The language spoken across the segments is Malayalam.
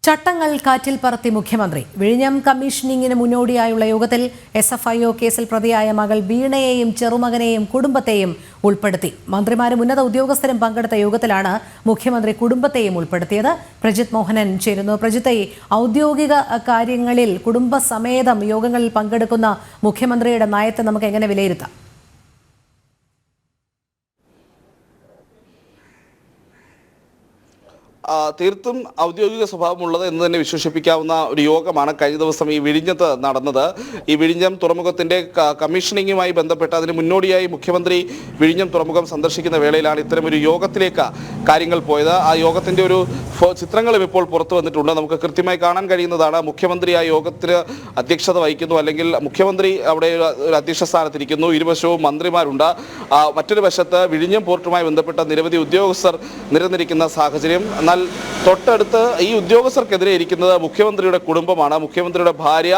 ചട്ടങ്ങൾ കാറ്റിൽ പറത്തി മുഖ്യമന്ത്രി. വിഴിഞ്ഞം കമ്മീഷനിങ്ങിന് മുന്നോടിയായുള്ള യോഗത്തിൽ SFIO കേസിൽ പ്രതിയായ മകൾ വീണയെയും ചെറുമകനെയും കുടുംബത്തെയും ഉൾപ്പെടുത്തി. മന്ത്രിമാരും ഉന്നത ഉദ്യോഗസ്ഥരും പങ്കെടുത്ത യോഗത്തിലാണ് മുഖ്യമന്ത്രി കുടുംബത്തെയും ഉൾപ്പെടുത്തിയത്. പ്രജിത് മോഹനൻ ചേരുന്നു. പ്രജിത്തെ, ഔദ്യോഗിക കാര്യങ്ങളിൽ കുടുംബസമേതം യോഗങ്ങളിൽ പങ്കെടുക്കുന്ന മുഖ്യമന്ത്രിയുടെ നയത്തെ നമുക്ക് എങ്ങനെ വിലയിരുത്താം? തീർത്തും ഔദ്യോഗിക സ്വഭാവമുള്ളത് എന്ന് തന്നെ വിശേഷിപ്പിക്കാവുന്ന ഒരു യോഗമാണ് കഴിഞ്ഞ ദിവസം ഈ വിഴിഞ്ഞത്ത് നടന്നത്. ഈ വിഴിഞ്ഞം തുറമുഖത്തിന്റെ കമ്മീഷനിങ്ങുമായി ബന്ധപ്പെട്ട് അതിന് മുന്നോടിയായി മുഖ്യമന്ത്രി വിഴിഞ്ഞം തുറമുഖം സന്ദർശിക്കുന്ന വേളയിലാണ് ഇത്തരമൊരു യോഗത്തിലേക്ക് കാര്യങ്ങൾ പോയത്. ആ യോഗത്തിന്റെ ഒരു ചിത്രങ്ങളും ഇപ്പോൾ പുറത്തു വന്നിട്ടുണ്ട്. നമുക്ക് കൃത്യമായി കാണാൻ കഴിയുന്നതാണ്. മുഖ്യമന്ത്രി ആ യോഗത്തിന് അധ്യക്ഷത വഹിക്കുന്നു, അല്ലെങ്കിൽ മുഖ്യമന്ത്രി അവിടെ ഒരു അധ്യക്ഷ സ്ഥാനത്തിരിക്കുന്നു. ഇരുവശവും മന്ത്രിമാരുണ്ട്. മറ്റൊരു വശത്ത് വിഴിഞ്ഞം പോർട്ടുമായി ബന്ധപ്പെട്ട നിരവധി ഉദ്യോഗസ്ഥർ നിരന്നിരിക്കുന്ന സാഹചര്യം. എന്നാൽ തൊട്ടടുത്ത് ഈ ഉദ്യോഗസ്ഥർക്കെതിരെ ഇരിക്കുന്നത് മുഖ്യമന്ത്രിയുടെ കുടുംബമാണ്. മുഖ്യമന്ത്രിയുടെ ഭാര്യ,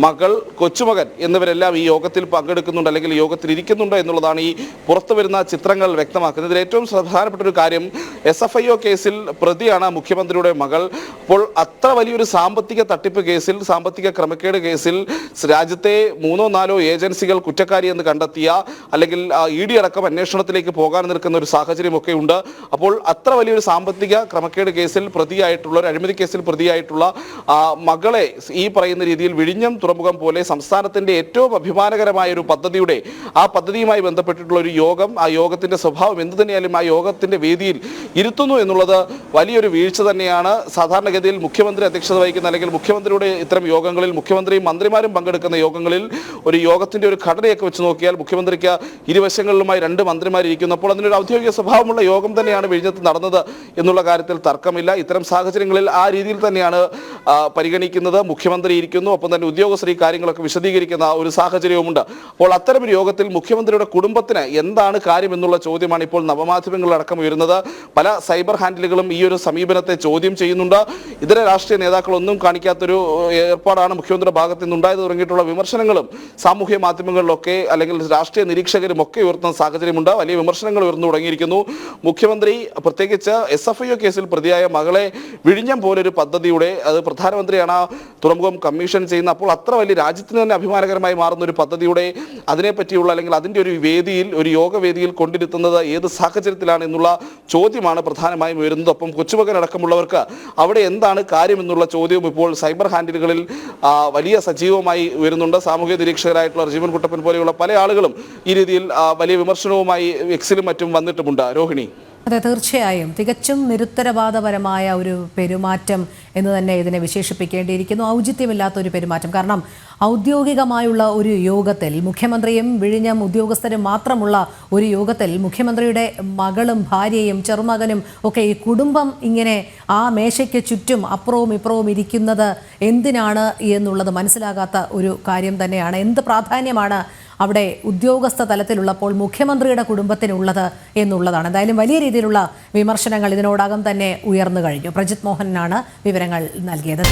മകൾ, കൊച്ചുമകൻ എന്നിവരെല്ലാം ഈ യോഗത്തിൽ പങ്കെടുക്കുന്നുണ്ട്, അല്ലെങ്കിൽ യോഗത്തിൽ ഇരിക്കുന്നുണ്ട് എന്നുള്ളതാണ് ഈ പുറത്തു വരുന്ന ചിത്രങ്ങൾ വ്യക്തമാക്കുന്നത്. ഇതിൽ ഏറ്റവും പ്രധാനപ്പെട്ട ഒരു കാര്യം, SFIO കേസിൽ പ്രതിയാണ് മുഖ്യമന്ത്രിയുടെ മകൾ. അപ്പോൾ അത്ര വലിയൊരു സാമ്പത്തിക തട്ടിപ്പ് കേസിൽ, സാമ്പത്തിക ക്രമക്കേട് കേസിൽ രാജ്യത്തെ 3-4 ഏജൻസികൾ കുറ്റക്കാരി എന്ന് കണ്ടെത്തിയ, അല്ലെങ്കിൽ ED അടക്കം അന്വേഷണത്തിലേക്ക് പോകാൻ നിൽക്കുന്ന ഒരു സാഹചര്യമൊക്കെ ഉണ്ട്. അപ്പോൾ അത്ര വലിയൊരു സാമ്പത്തിക ക്രമക്കേട് കേസിൽ പ്രതിയായിട്ടുള്ള, ഒരു അഴിമതി കേസിൽ പ്രതിയായിട്ടുള്ള മകളെ ഈ പറയുന്ന രീതിയിൽ വിഴിഞ്ഞം തുറമുഖം പോലെ സംസ്ഥാനത്തിന്റെ ഏറ്റവും അഭിമാനകരമായ ഒരു പദ്ധതിയുടെ പദ്ധതിയുമായി ബന്ധപ്പെട്ടിട്ടുള്ള ഒരു യോഗം, ആ യോഗത്തിന്റെ സ്വഭാവം എന്തു തന്നെയാലും ആ യോഗത്തിന്റെ വേദിയിൽ ഇരുത്തുന്നു എന്നുള്ളത് വലിയൊരു വീഴ്ച തന്നെയാണ്. സാധാരണഗതിയിൽ മുഖ്യമന്ത്രി അധ്യക്ഷത വഹിക്കുന്ന, അല്ലെങ്കിൽ മുഖ്യമന്ത്രിയുടെ ഇത്തരം യോഗങ്ങളിൽ മുഖ്യമന്ത്രിയും മന്ത്രിമാരും പങ്കെടുക്കുന്ന യോഗങ്ങളിൽ ഒരു യോഗത്തിന്റെ ഒരു ഘടനയൊക്കെ വെച്ച് നോക്കിയാൽ മുഖ്യമന്ത്രിക്ക് ഇരുവശങ്ങളിലുമായി 2 മന്ത്രിമാരിയ്ക്കുന്നു. അപ്പോൾ അതിനൊരു ഔദ്യോഗിക സ്വഭാവമുള്ള യോഗം തന്നെയാണ് വിഴിഞ്ഞത്ത് നടന്നത് എന്നുള്ള കാര്യത്തിൽ തർക്കമില്ല. ഇത്തരം സാഹചര്യങ്ങളിൽ ആ രീതിയിൽ തന്നെയാണ് പരിഗണിക്കുന്നത്. മുഖ്യമന്ത്രി ഇരിക്കുന്നു, ഒപ്പം തന്നെ ഉദ്യോഗസ്ഥർ ഈ കാര്യങ്ങളൊക്കെ വിശദീകരിക്കുന്ന ഒരു സാഹചര്യവുമുണ്ട്. അപ്പോൾ അത്തരമൊരു യോഗത്തിൽ മുഖ്യമന്ത്രിയുടെ കുടുംബത്തിന് എന്താണ് കാര്യം എന്നുള്ള ചോദ്യമാണ് ഇപ്പോൾ നവമാധ്യമങ്ങളിലടക്കം ഉയരുന്നത്. പല സൈബർ ഹാൻഡിലുകളും ഈ ഒരു സമീപനത്തെ ചോദ്യം ചെയ്യുന്നുണ്ട്. ഇതര രാഷ്ട്രീയ നേതാക്കളൊന്നും കാണിക്കാത്തൊരു ഏർപ്പാടാണ് മുഖ്യമന്ത്രിയുടെ ഭാഗത്ത് നിന്നുണ്ടായത് തുടങ്ങിയിട്ടുള്ള വിമർശനങ്ങളും സാമൂഹ്യ മാധ്യമങ്ങളിലൊക്കെ, അല്ലെങ്കിൽ രാഷ്ട്രീയ നിരീക്ഷകരും ഒക്കെ ഉയർത്തുന്ന സാഹചര്യമുണ്ട്. വലിയ വിമർശനങ്ങൾ ഉയർന്നു തുടങ്ങിയിരിക്കുന്നു. മുഖ്യമന്ത്രി പ്രത്യേകിച്ച് SFIO കേസിൽ പ്രതിയായ മകളെ വിഴിഞ്ഞം പോലൊരു പദ്ധതിയുടെ, അത് പ്രധാനമന്ത്രിയാണ് തുറമുഖം കമ്മീഷൻ ചെയ്യുന്നത്. അപ്പോൾ അത്ര വലിയ രാജ്യത്തിന് തന്നെ അഭിമാനകരമായി മാറുന്ന ഒരു പദ്ധതിയുടെ അതിനെപ്പറ്റിയുള്ള, അല്ലെങ്കിൽ അതിൻ്റെ ഒരു വേദിയിൽ, ഒരു യോഗവേദിയിൽ കൊണ്ടിരുത്തുന്നത് ഏത് സാഹചര്യത്തിലാണ് എന്നുള്ള ചോദ്യമാണ് പ്രധാനമായും ഉയരുന്നത്. ഒപ്പം കൊച്ചുമകൻ അടക്കമുള്ളവർക്ക് അവിടെ എന്താണ് കാര്യം എന്നുള്ള ചോദ്യവും ഇപ്പോൾ സൈബർ ഹാൻഡിലുകളിൽ വലിയ സജീവമായി ഉയരുന്നുണ്ട്. സാമൂഹ്യ നിരീക്ഷകരായിട്ടുള്ള റജീവൻ കുട്ടപ്പൻ പോലെയുള്ള പല ആളുകളും ഈ രീതിയിൽ വലിയ വിമർശനവുമായി എക്സിലും മറ്റും വന്നിട്ടുമുണ്ട്. രോഹിണി, അതെ, തീർച്ചയായും തികച്ചും നിരുത്തരവാദപരമായ ഒരു പെരുമാറ്റം എന്ന് തന്നെ ഇതിനെ വിശേഷിപ്പിക്കേണ്ടിയിരിക്കുന്നു. ഔചിത്യമില്ലാത്തൊരു പെരുമാറ്റം. കാരണം ഔദ്യോഗികമായുള്ള ഒരു യോഗത്തിൽ, മുഖ്യമന്ത്രിയും വിഴിഞ്ഞം ഉദ്യോഗസ്ഥരും മാത്രമുള്ള ഒരു യോഗത്തിൽ മുഖ്യമന്ത്രിയുടെ മകളും ഭാര്യയും ചെറുമകനും ഒക്കെ, ഈ കുടുംബം ഇങ്ങനെ ആ മേശയ്ക്ക് ചുറ്റും അപ്പുറവും ഇപ്പുറവും ഇരിക്കുന്നത് എന്തിനാണ് എന്നുള്ളത് മനസ്സിലാകാത്ത ഒരു കാര്യം തന്നെയാണ്. എന്ത് പ്രാധാന്യമാണ് അവിടെ ഉദ്യോഗസ്ഥ തലത്തിലുള്ളപ്പോൾ മുഖ്യമന്ത്രിയുടെ കുടുംബത്തിനുള്ളത് എന്നുള്ളതാണ്. എന്തായാലും വലിയ രീതിയിലുള്ള വിമർശനങ്ങൾ ഇതിനോടകം തന്നെ ഉയർന്നു കഴിഞ്ഞു. പ്രജിത് മോഹനാണ് വിവരങ്ങൾ നൽകിയത്.